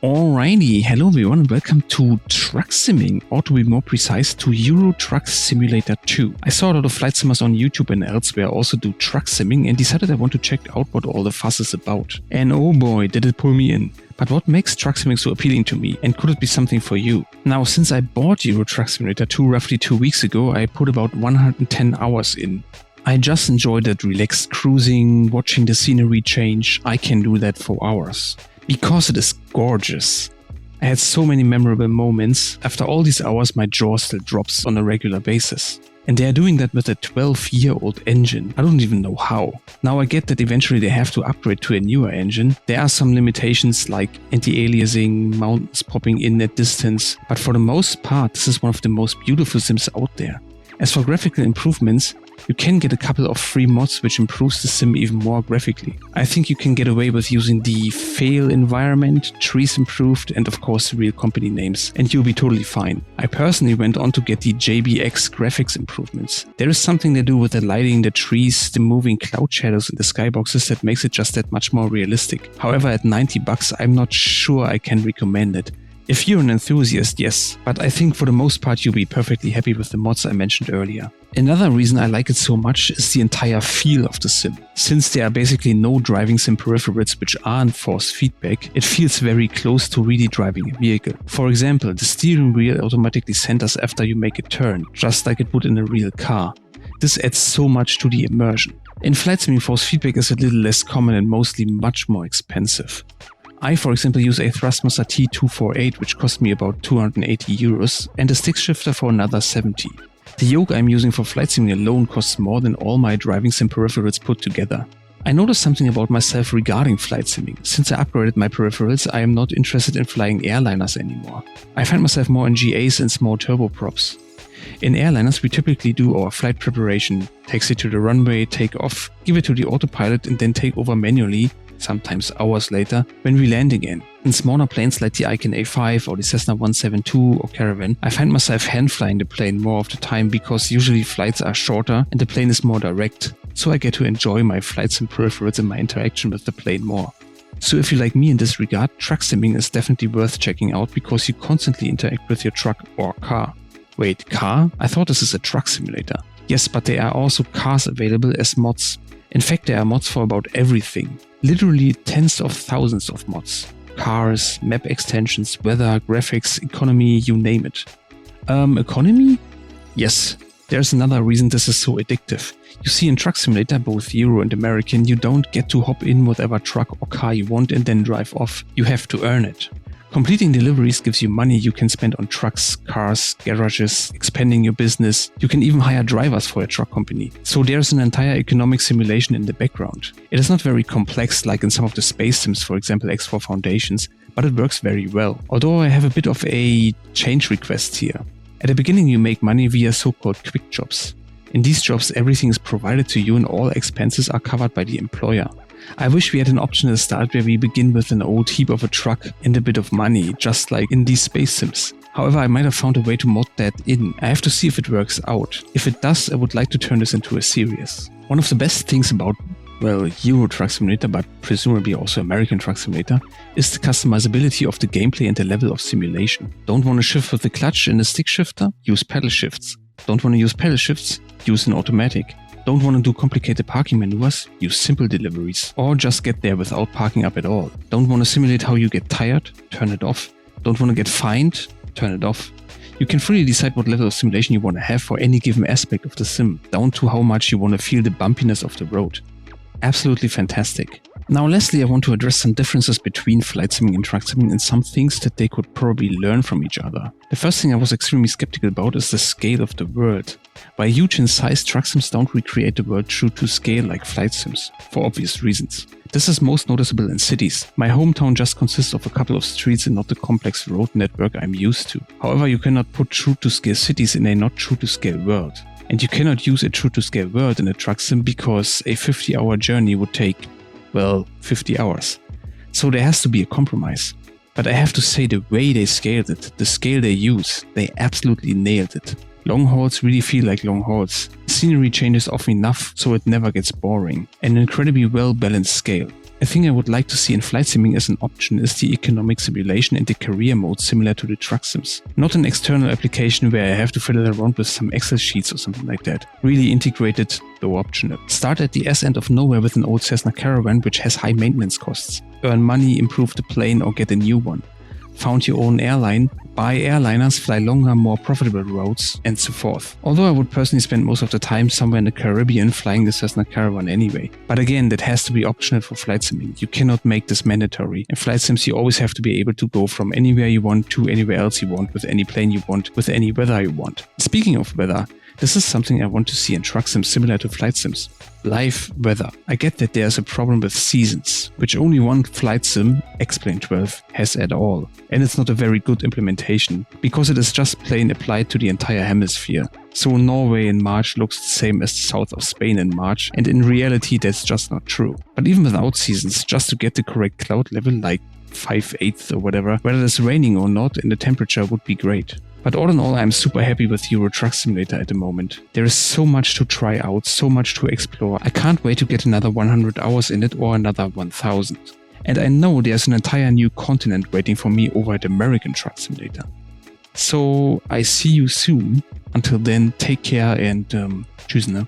Alrighty, hello everyone and welcome to Truck Simming, or to be more precise, to Euro Truck Simulator 2. I saw a lot of flight simmers on YouTube and elsewhere also do truck simming and decided I want to check out what all the fuss is about. And oh boy, did it pull me in. But what makes truck simming so appealing to me, and could it be something for you? Now, since I bought Euro Truck Simulator 2 roughly 2 weeks ago, I put about 110 hours in. I just enjoyed that relaxed cruising, watching the scenery change. I can do that for hours. Because it is gorgeous. I had so many memorable moments. After all these hours, my jaw still drops on a regular basis. And they are doing that with a 12-year-old engine. I don't even know how. Now I get that eventually they have to upgrade to a newer engine. There are some limitations like anti-aliasing, mountains popping in at distance, but for the most part, this is one of the most beautiful sims out there. As for graphical improvements, you can get a couple of free mods which improves the sim even more graphically. I think you can get away with using the fail environment, trees improved, and of course real company names, and you'll be totally fine. I personally went on to get the JBX graphics improvements. There is something they do with the lighting, the trees, the moving cloud shadows in the skyboxes that makes it just that much more realistic. However, at $90 I'm not sure I can recommend it. If you're an enthusiast, yes, but I think for the most part you'll be perfectly happy with the mods I mentioned earlier. Another reason I like it so much is the entire feel of the sim. Since there are basically no driving sim peripherals which aren't force feedback, it feels very close to really driving a vehicle. For example, the steering wheel automatically centers after you make a turn, just like it would in a real car. This adds so much to the immersion. In flight simming, force feedback is a little less common and mostly much more expensive. I, for example, use a Thrustmaster T248, which cost me about €280, and a stick shifter for another 70. The yoke I'm using for flight simming alone costs more than all my driving sim peripherals put together. I noticed something about myself regarding flight simming. Since I upgraded my peripherals, I am not interested in flying airliners anymore. I find myself more in GAs and small turboprops. In airliners, we typically do our flight preparation, taxi to the runway, take off, give it to the autopilot, and then take over manually, sometimes hours later, when we land again. In smaller planes like the Icon A5 or the Cessna 172 or Caravan, I find myself hand flying the plane more of the time because usually flights are shorter and the plane is more direct, so I get to enjoy my flight sim peripherals and my interaction with the plane more. So if you like me in this regard, truck simming is definitely worth checking out because you constantly interact with your truck or car. Wait, car? I thought this is a truck simulator. Yes, but there are also cars available as mods. In fact, there are mods for about everything. Literally tens of thousands of mods. Cars, map extensions, weather, graphics, economy, you name it. Economy? Yes, there's another reason this is so addictive. You see, in Truck Simulator, both Euro and American, you don't get to hop in whatever truck or car you want and then drive off. You have to earn it. Completing deliveries gives you money you can spend on trucks, cars, garages, expanding your business. You can even hire drivers for a truck company. So there's an entire economic simulation in the background. It is not very complex like in some of the space sims, for example X4 Foundations, but it works very well. Although I have a bit of a change request here. At the beginning you make money via so-called quick jobs. In these jobs everything is provided to you and all expenses are covered by the employer. I wish we had an option at the start where we begin with an old heap of a truck and a bit of money, just like in these space sims. However, I might have found a way to mod that in. I have to see if it works out. If it does, I would like to turn this into a series. One of the best things about, well, Euro Truck Simulator, but presumably also American Truck Simulator, is the customizability of the gameplay and the level of simulation. Don't want to shift with the clutch and the stick shifter? Use pedal shifts. Don't want to use pedal shifts? Use an automatic. Don't want to do complicated parking maneuvers? Use simple deliveries. Or just get there without parking up at all. Don't want to simulate how you get tired? Turn it off. Don't want to get fined? Turn it off. You can fully decide what level of simulation you want to have for any given aspect of the sim, down to how much you want to feel the bumpiness of the road. Absolutely fantastic. Now lastly, I want to address some differences between flight simming and truck simming and some things that they could probably learn from each other. The first thing I was extremely skeptical about is the scale of the world. While huge in size, truck sims don't recreate the world true to scale like flight sims, for obvious reasons. This is most noticeable in cities. My hometown just consists of a couple of streets and not the complex road network I'm used to. However, you cannot put true to scale cities in a not true to scale world. And you cannot use a true to scale world in a truck sim because a 50-hour journey would take, well, 50 hours. So there has to be a compromise. But I have to say the way they scaled it, the scale they use, they absolutely nailed it. Long hauls really feel like long hauls. Scenery changes often enough so it never gets boring. An incredibly well balanced scale. A thing I would like to see in flight simming as an option is the economic simulation and the career mode similar to the truck sims. Not an external application where I have to fiddle around with some Excel sheets or something like that. Really integrated, though optional. Start at the ass end of nowhere with an old Cessna Caravan which has high maintenance costs. Earn money, improve the plane or get a new one. Found your own airline, buy airliners, fly longer, more profitable routes, and so forth. Although I would personally spend most of the time somewhere in the Caribbean flying the Cessna Caravan anyway. But again, that has to be optional for flight simming. You cannot make this mandatory. In flight sims, you always have to be able to go from anywhere you want to anywhere else you want, with any plane you want, with any weather you want. Speaking of weather, this is something I want to see in truck sims similar to flight sims. Live weather. I get that there's a problem with seasons, which only one flight sim, X-Plane 12, has at all. And it's not a very good implementation, because it is just plain applied to the entire hemisphere. So Norway in March looks the same as the south of Spain in March, and in reality that's just not true. But even without seasons, just to get the correct cloud level, like 5/8 or whatever, whether it's raining or not, and the temperature would be great. But all in all, I'm super happy with Euro Truck Simulator at the moment. There is so much to try out, so much to explore. I can't wait to get another 100 hours in it or another 1000. And I know there's an entire new continent waiting for me over at American Truck Simulator. So I see you soon. Until then, take care and tschüss, ne?